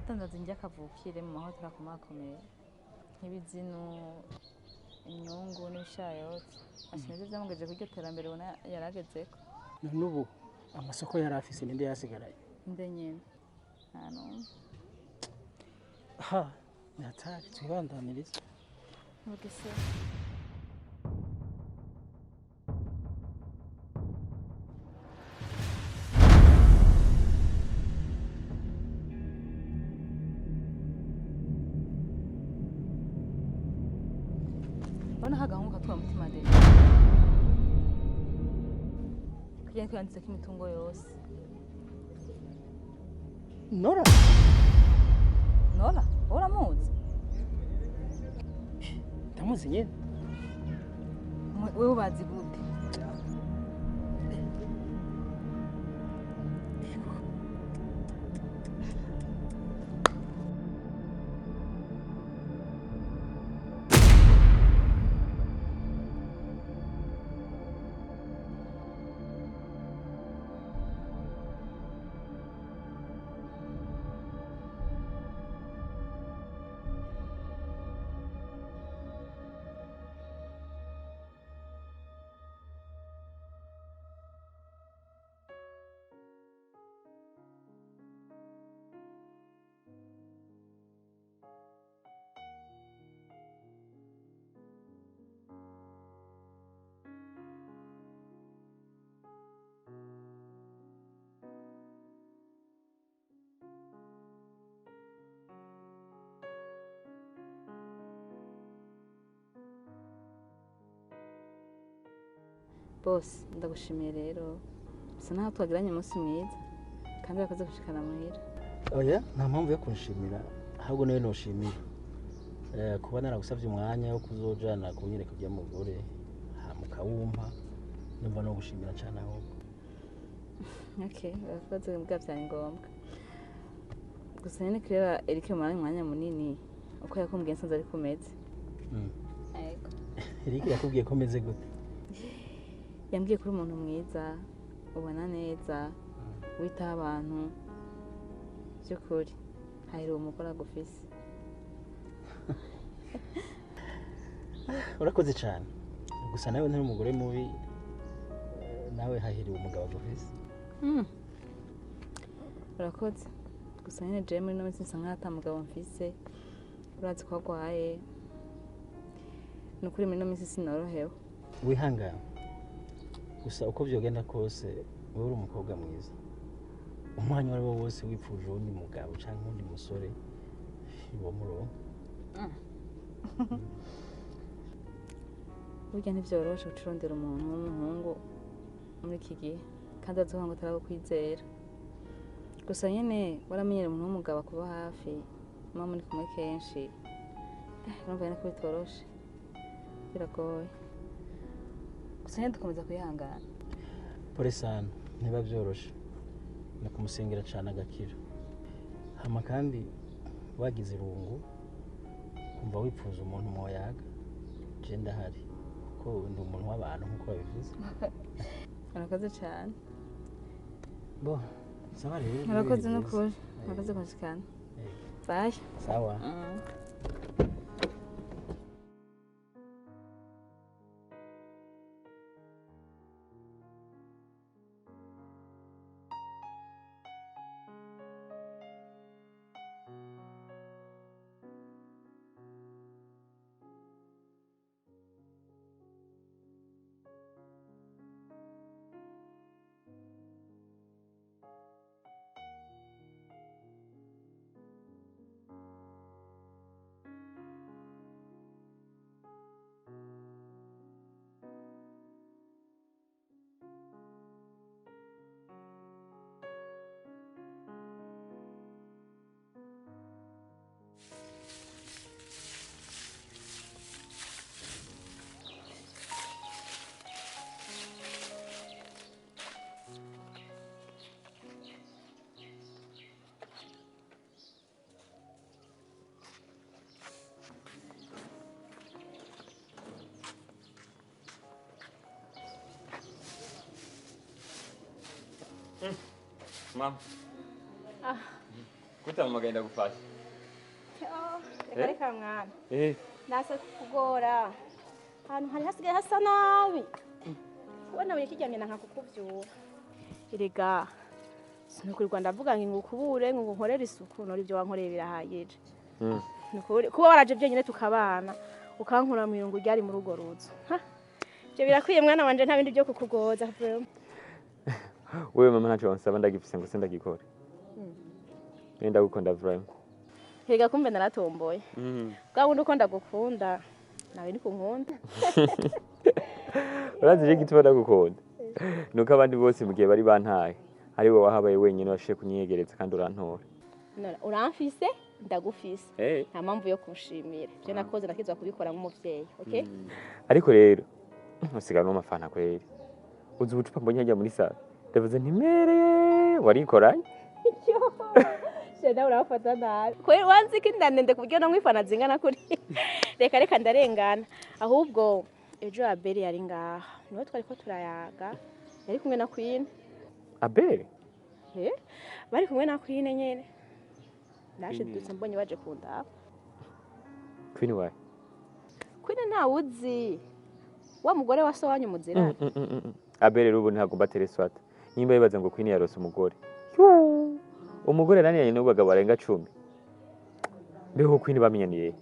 atandaza njya kavukire mu mahoteli akomakomeye nk'ibizinu imyungu n'ibishayotsi nivyo vyamugejeje kuryo terambere ubona yaragezeko. None ubu amasoko yari afise ninde yasigaraye? Nde nyene nta numwe. Ha natari twibandaniriza Mugese Bona hagahungu katwa mutima de. Kugira ko yanditse imitungo yose. Nora? Nora? Uramuzi? Ndamuzi nyene. Wewe ubazi gute? Boss, ndagushimiye rero. Bisa naho twagiranye umunsi mwiza kandi wakoze gushikana muhira. Oya, nta mpamvu yo kunshimira, ahubwo nawe noshimira. Kuba naragusavye umwanya wo kuzojana kunyereka bya mugore hamukawumpa numva no gushimira cyane ahubwo. Okay, wakoze mbwa byari ngombwa. Gusa nyine kirera Eric umwanya munini uko yakumbwiye nsanze ari kumeze. Yego. Eric yakubwiye ko meze gute? Yambwiye kuri umuntu mwiza, ubona neza, witaho abantu. Byukuri, hari umugore agufise. Urakoze cyane. Gusa nawe ntari umugore mubi, nawe hahiriwe umugabo agufise. Urakoze. Gusa nyine je muri no minsi nsa nk'ata mugabo mfise. Urazi ko agwaye. Nukuri muri no minsi sinorohewe. Wihangana. Gusa uko vyogenda kose wewe uri umukobwa mwiza. Umwanya wari wose wipfuje undi mugabo canke undi musore ibo muro. Burya ntivyoroshe gucurondera umuntu w'umuhungu muri iki gihe kandi azohanga atarakwizera. Gusa nyene waramenyera umuntu w'umugabo kuba hafi mama muri kumwe kenshi. Urumva nyene ko bitoroshe. Biragoye. Gusa nyene dukomeza kwihangana. Pole sana, niba vyoroshe. Nakumusengera cyane agakira. Hama kandi wagize irungu kumva wipfuza umuntu moyaga. Je ndahari ko ndi umuntu w'abantu nkuko babivuze. Urakoze cyane. Bo, sawa rero. Urakoze n'ukuri. Urakoze kwashikana. Bye. Sawa. Mom. Kutamagaye ndagufasha. Reka mwana. Nasa kugora. Ahantu hari hasigaye hasa nabi. Ubona buri kijyanye na nkakukuvyura. Erega sinukurirwa ndavuga ngo ukubure ngo nkorere isuku nori byo wankoreye birahayeje. Nukuri kuba waraje byenyine tukabana ukankura mu irungu ryari mu rugo ruzo. Byo birakwiye mwana wanje nta bindi byo kukugoza vraiment. Wewe mama ntacho wansaba ndagifise ngo sindagikore. Nenda gukunda vraiment. Erega kumbe naratomboye. Bwa bundi uko ndagukunda nawe ni kunkunda. Urazi je gituma ndagukunda. Nuko abandi bose mugiye bari bantaye. Ari wowe wahabaye wenyine washiye kunyegereza kandi urantora. Nora uramfise ndagufise. Nta mpamvu yo kunshimira. Byo nakoze nakizwa kubikora nk'umuvyeyi, okay? Ariko rero usigana n'amafana kweri. Uzi ubucupa mbonye hajya muri sala. Ndavuze ntimereye warikoranye. Sheda urafata nabi. Kweri wanzi kindande kubyo no mwifana zingana kuri. Reka ndarengana. Ahubwo ejo Abeli yari ngaha. Niwe twari ko turayaga. Yari kumwe na Queen. Abeli? Bari kumwe na Queen nyene. Nashidutse mbonye baje kundaba. Queen wayi? Queen nta uzi. Wa mugore wa so wanyu muzira. Abeli rubu ntago batereswata. Nyimba yibaza ngo Queen yarose umugore. Umugore nani yanye n'ubagabo barenga 10. Beho Queen bamenyaniye.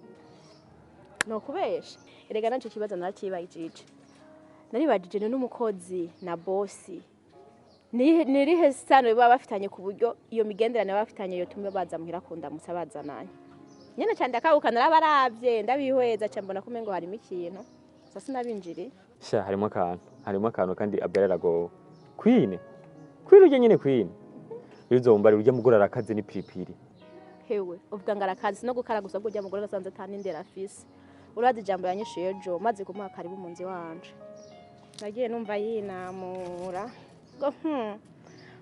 No kubesha. Erega naco kibazo narakibayijije. Naribajije n'umukozi na bossi. Nirihe sano baba bafitanye ku buryo iyo migenderane bafitanye yo tumwe baza muhira kunda musabazananye. Nyene cyane akabuka narabaravye ndabihweza cyambona kumengo harimo ikintu. Sasa nabinjiri. Sha harimo akantu kandi Abeli arago. Queen uje nyene Queen. Uzombara urya mugora arakaze ni piripiri. Hewe uvuga ngarakazi no gukara gusa bwo urya mugora gasanze tani ndera afise. Urazi jambo yanyishuye ejo maze kumuha karibu munzi wanje. Nagiye numva yinamura.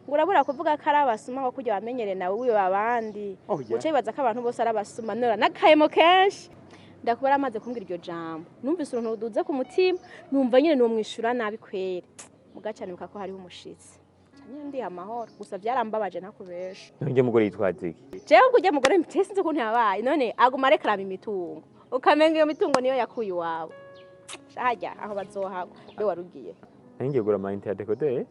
Ngurabura kuvuga karabasuma ngo kujya bamenyere nawe wiwe abandi. Uce bibaza ko abantu bose arabasuma nora nakayemo kenshi. Ndakubara amaze kumbwira iryo jambo. Numvise uruntu ruduze ku mutima, numva nyine no mwishura nabi kwere. Mugacane mukako hari umushitsi. Nyine ndi amahoro gusa byarambabaje nakubesha. Nje mugore yitwaze iki? Jewe kujya mugore mtese nzi kuntu yabaye. None aguma reklama imitungo. Ukamenga iyo mitungo niyo yakuye wawe. Shajya aho bazohagwa. Be warugiye. Ngiye gura ma internet code.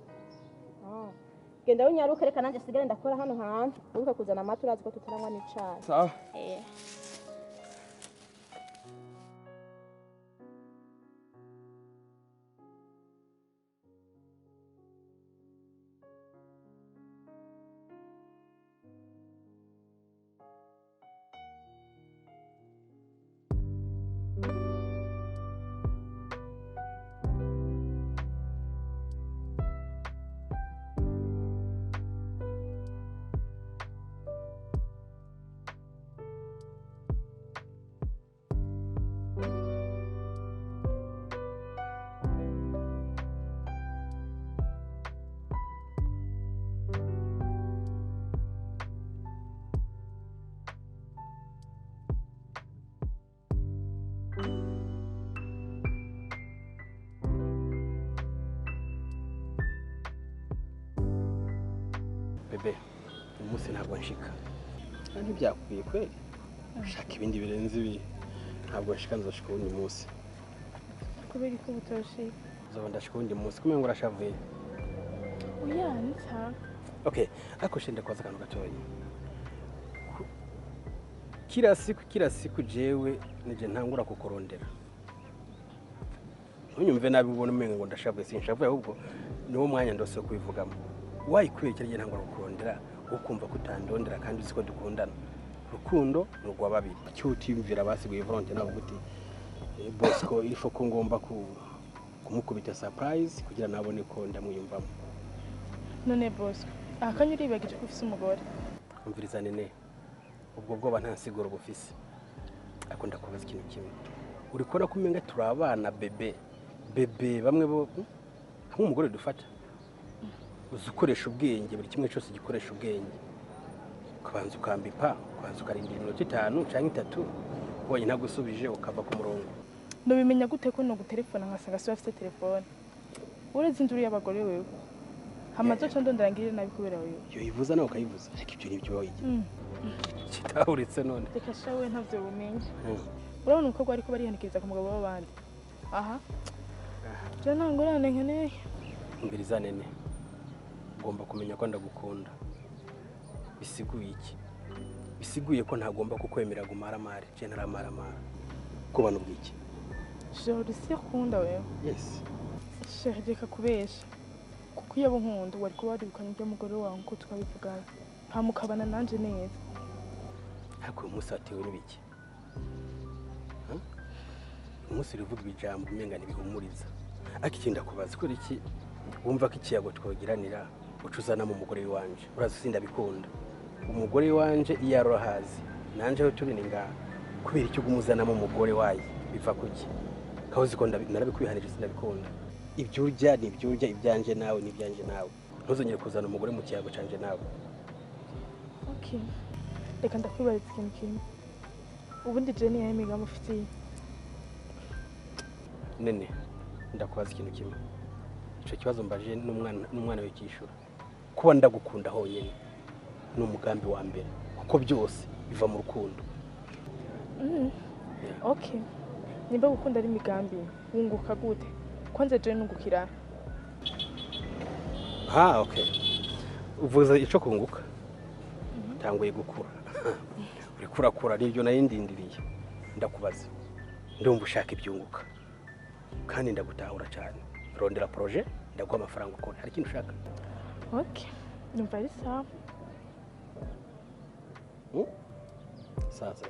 Genda unyaruke reka nanje sigare ndakora hano hantu. Ubuka kuzana amata urazi ko tutaranywa n'icayi. Sawa. Bebe, umunsi ntabwo nshika. Kandi byakwiye kweli. Ushaka ibindi birenze ibi. Ntabwo nshika nzoshika undi munsi. Kubera ko butoshye. Zoba ndashika undi munsi kumengo urashavuye. Oya, nita. Okay, ariko shende kwaza kantu gatoyi. Kila siku jewe nije ntangura kukorondera. Unyumve nabi ubona umengo ngo ndashavuye sinshavuye ahubwo niwo mwanya ndose kubivugamo. Wayikuye cyane ntangura kukurondera ukumva kutandondera kandi uziko dukundana. Rukundo rugwa babiri. Cyutimvira basiguye volonté nabo guti Bosco ifo ko ngomba kumukubita surprise kugira nabone ko ndamuyumvamo. None Bosco, akanya uribagije ko ufise umugore. Umviriza nene. Ubwo bwoba nta siguro bufise. Akunda kubaza ikintu kimwe. Urikora kumenga turabana bebe. Bebe bamwe bo hamwe umugore dufata. Uzukoresha ubwenge buri kimwe cyose gikoresha ubwenge. Kubanza ukambipa, kubanza ukarindira iminota 5 cyangwa 3. Ubonye ntagusubije ukava ku murongo. Nubimenya gute ko no gutelefona nkasanga so afite telefone. Uretse induru y'abagore wewe. Hamazo cyo ndondera ngire nabi kubera wewe. Yo ivuza nawe ukayivuza. Ariko ibyo nibyo wayige. kitahuritse none reka sha we ntavyo bumenye urabona umukobwa ariko barihanikiriza ku mugabo w'abandi aha je ntangurane nkeneye mbiriza nene ugomba kumenya ko ndagukunda bisiguye iki bisiguye ko ntagomba kukwemera gumaramare je ntaramaramara ko bantu bwiki je si kunda wewe yes Serie reka kubesha kuko iyo nkunda wari kuba waribukanye by'umugore wawe nkuko tukabivugana ntamukabana nanje neza ariko uyu munsi watewe n'ibiki umunsi urivuga ijambo umenga ntibihumuriza ariko ikindi kubaza ko iki wumva ko ikiyago twogiranira ucuzanamo umugore wanje urazi sindabikunda umugore wanje iyo arohazi nanje aho turi ni ngaha kubera icyo gumuzanamo umugore wayi biva kuki kahoze ko narabikwihanije sindabikunda ibyo urya ni ibyo urya ibyanje nawe n'ibyanje nawe ntuzongere kuzana umugore mu kiyago canje nawe okay reka ndakwibariza ikintu kimwe ubundi je niyo migambo ufitiye nene ndakubaza ikintu kimwe ico kibazo mbaje n'umwana we kishura kuba ndagukunda honyene n'umugambi wa mbere kuko byose biva mu rukundo okay nimba gukunda ari imigambi wunguka gute kwanza je nungukira okay uvuze ico kunguka tanguye gukura uri kurakura nibyo narindindiriye ndakubaza ndumva ushaka ibyunguka kandi ndagutahura cyane rondera projet ndaguha amafaranga ukora hari ikintu ushaka okay numva ari sawa sasa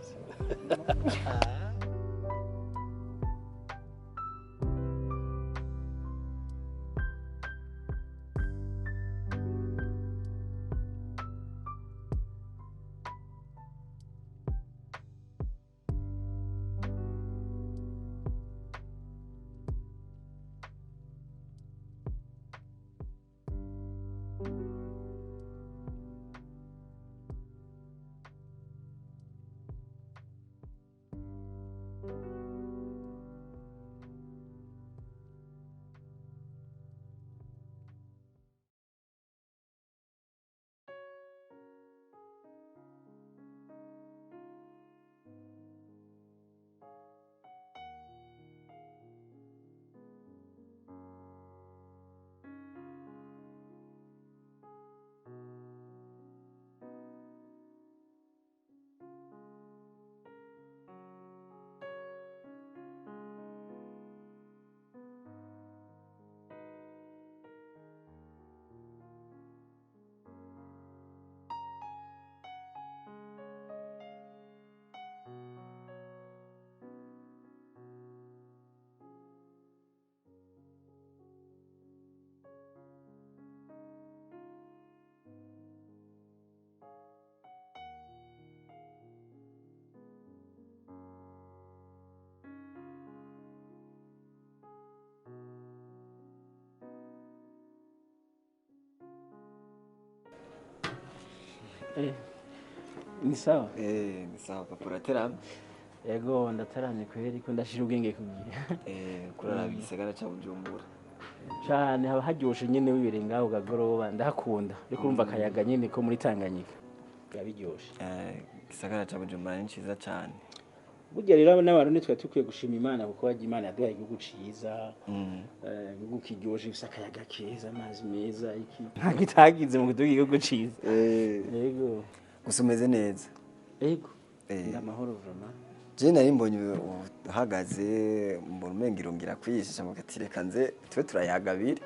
ni sawa ni sawa papa uraterana yego ndataramye kweri ko ndashira ubwenge kugira kurara igisagara ca Bujumbura cyane haba haryoshe nyene wibere ngaho gagoroba ndakunda ariko urumva akayaga nyene ko muri Tanganyika yabiryoshe igisagara ca Bujumbura ni ciza cyane burya rero n'abantu nitwe tukwiye gushima Imana kuko waje Imana yaduhaye igihugu ciza igihugu kiryoshe gifite akayaga keza amazi meza iki ntagitagize mu kuduha igihugu ciza yego gusa umeze neza yego ndamahoro vraiment je nari mbonye uhagaze mbona umengiro ngira kwishisha mu gatireka nze twe turayagabira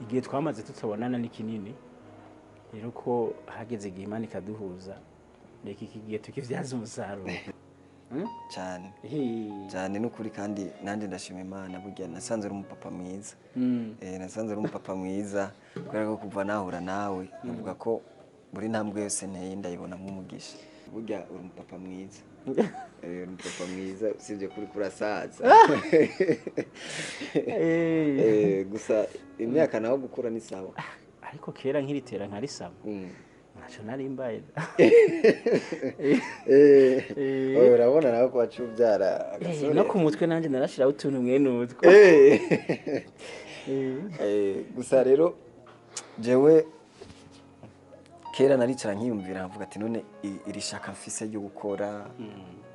igihe twamaze tutabonana ni kinini rero ko hageze igihe Imana ikaduhuza reka iki gihe tukivyaza umusaruro cyane cyane n'ukuri kandi nanje ndashima Imana burya nasanze uri umupapa mwiza nasanze uri umupapa mwiza kubera ko kuva nahura nawe navuga ko buri ntambwe yose nteye ndayibona nk'umugisha burya uri umupapa mwiza umupapa mwiza usibye kuri kurasaza gusa imyaka naho gukura ni sawa ariko kera nkiritera nkarisama naco nari mbaye urabona nawe ko wacubyara agasore no ku mutwe nanje narashiraho utuntu mwene utwo gusa rero jewe kera naricara nkiyumvira nkavuga ati none iri shaka mfise ryo gukora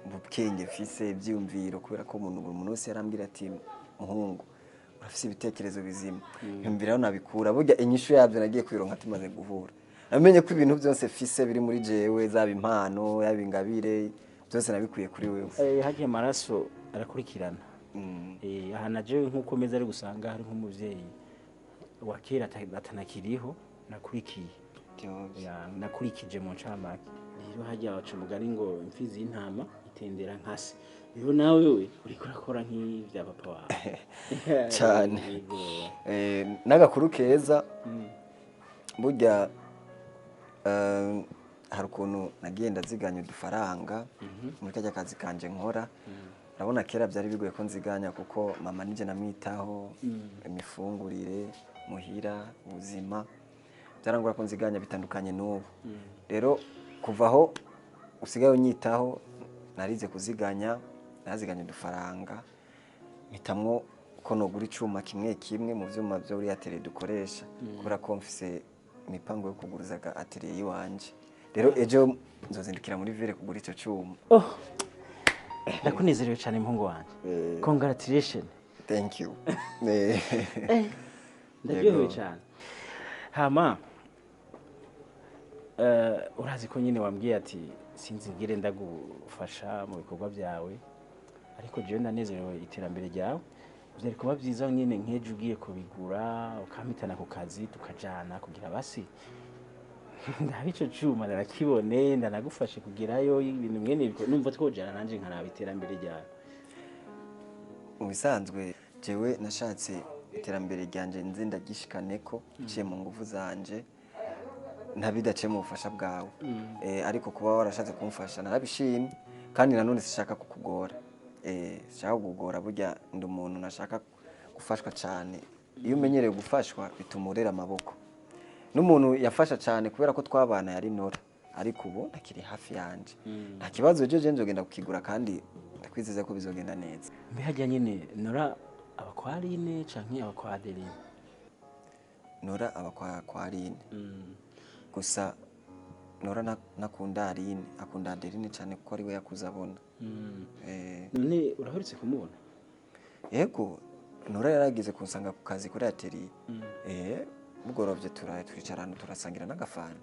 ubwenge mfise ibyiyumviro kubera ko umuntu wese yarambwira ati muhungu urafise ibitekerezo bizima yumviraho nabikura burya inyishu yabyo nagiye kwironka tumaze guhura namenye ko ibintu byose mfise biri muri jewe zaba impano yaba ingabire byose nabikuye kuri wewe hagiye amaraso arakurikirana aha naje nk'uko meze ari gusanga hari nk'umuvyeyi wa kera atanakiriho nakurikiye nakurikije mu ncamake rero hajya wacu umugani ngo imfizi y'intama itendera nkase rero nawe we uriko urakora nk'ivya papa wawe cyane n'agakuru keza burya hari ukuntu nagiye ndaziganya udufaranga muri kajya kazi kanje nkora urabona kera byari bigoye ko nziganya kuko mama nije namwitaho imifungurire muhira ubuzima byarangura ko nziganya bitandukanye n'ubu rero kuva aho usigaye unyitaho narize kuziganya naziganya udufaranga mitamwo ko nogura icuma kimwe kimwe mu vyuma byo uri Serie dukoresha kubera ko mfise imipango yo kuguruza atelier yiwanje rero ejo nzozindukira muri ville kugura ico cuma ndakunezerewe cyane mpungu wanje congratulations thank you ndaryohewe cyane hama urazi ko nyine wambwiye ati sinzi ngire ndagufasha mu bikorwa byawe ariko jewe ndanezerewe iterambere ryawe byari kuba byiza nyine nk'ejo ugiye kubigura ukampitana ku kazi tukajana kugira basi ndabico cuma narakibone ndanagufashe kugerayo ibintu mwene biko numva twojana nanje nkaraba iterambere ryawe mu bisanzwe jewe nashatse iterambere ryanje nzi ndagishikaneko ciye mu nguvu zanje ntabidaciye mu bufasha bwawe ariko kuba warashatse kumfasha narabishimye kandi nanone sishaka kukugora shaka kugora burya ndi umuntu nashaka gufashwa cyane iyo umenyereye gufashwa bituma urera amaboko n'umuntu yafasha cyane kubera ko twabana yari Nora ariko ubu nakiri hafi yanje nta kibazo jeje nzogenda kukigura kandi ndakwizeza ko bizogenda neza mbe hajya nyine Nora abakwarine canke abakwaderine Nora abakwarine gusa Nora nakunda Aline akunda Adeline cyane kuko ari we yakuze abona none uraherutse kumubona yego Nora yaragize kunsanga ku kazi kuri atelier bugorovye twicarana turasangira n'agafana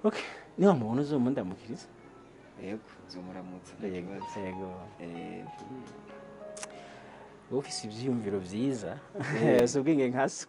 okay niba mubona uzomundamukiriza yego zomuramutsa yego ufise ivyiyumviro vyiza si ubwenge nkaso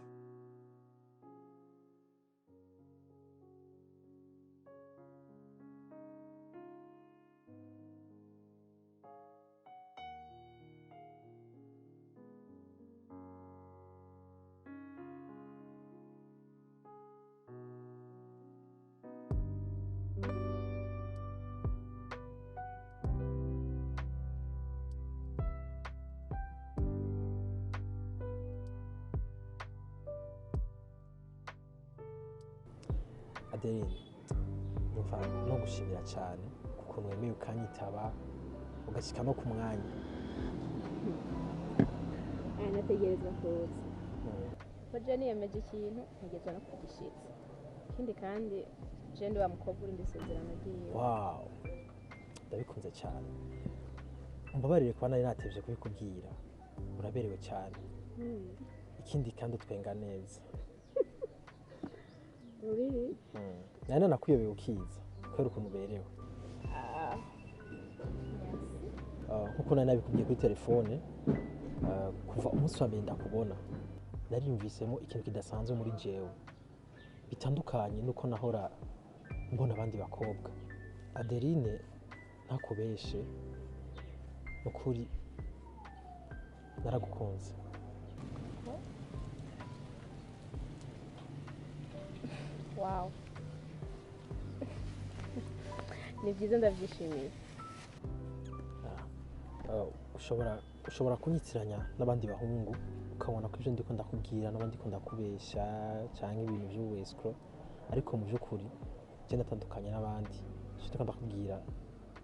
Adeline numva no gushimira cyane kuko wemeye ukanyitaba ugashyika no ku mwanya nategereza kuza baje niyemeje ikintu ntegezwa no kugishitsa ikindi kandi je ndi wa mukobwa uri ndisezerano ryiwe wow ndabikunze cyane umbabarire kuba nari natevye kubikubwira uraberewe cyane ikindi kandi utwenga neza uri nari nakuyobeye ukiza kubera ukuntu uberewe nkuko nari nabikubwiye kuri telefone kuva umunsi wa mbere ndakubona nariyumvisemo ikintu kidasanzwe muri jewe bitandukanye nuko nahora mbona abandi bakobwa Adeline ntakubeshe nukuri naragukunze wow ni byiza ndabyishimiye ushobora kunyitiranya n'abandi bahungu ukabona ko ibyo ndiko ndakubwira n'abandi ko ndakubesha cyangwa ibintu by'uwescro ariko mu by'ukuri je natandukanye n'abandi icyo ndiko ndakubwira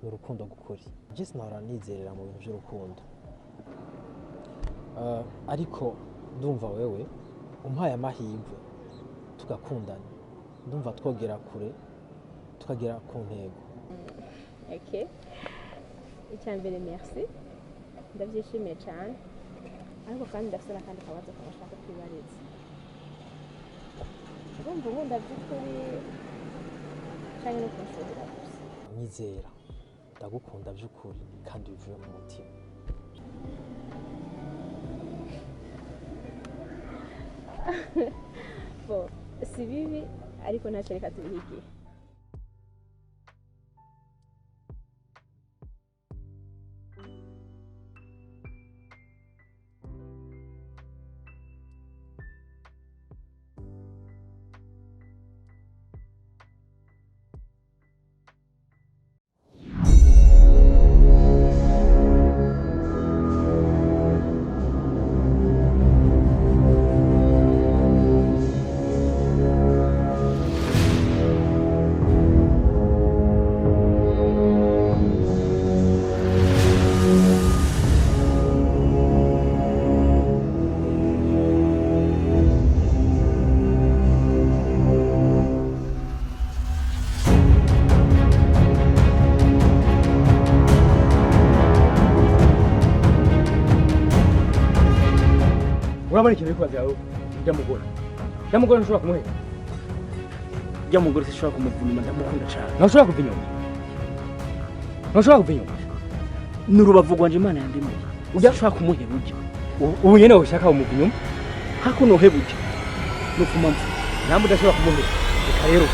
ni urukundo gukuri je sinahora nizerera mu bintu by'urukundo ariko ndumva wewe umpaye amahirwe tugakundana ndumva twogera kure tukagera ku ntego. Okay. Icyambere merci. Ndabyishimiye cyane. Ariko kandi ndafite n'akandi kabazo kabashaka kwibariza. Urumva ubundi by'ukuri cyangwa no kunshobora gusa. Nyizera ndagukunda by'ukuri kandi bivuye mu mutima. Bo si bibi ariko ntacyo reka tubihigiye. urabona ikintu ariko bazaho ndamugora ntushobora kumuhera Jamugore sishobora kumuvunuma ndamukunda cyane. ntushobora kuva inyuma N'urubavu rwanje Imana yandemeye. Udashobora kumuhera ujya. ubu nyene ushaka umuva inyuma Hakuno hebuja. Nufuma mfu. namwe udashobora kumuhera reka rero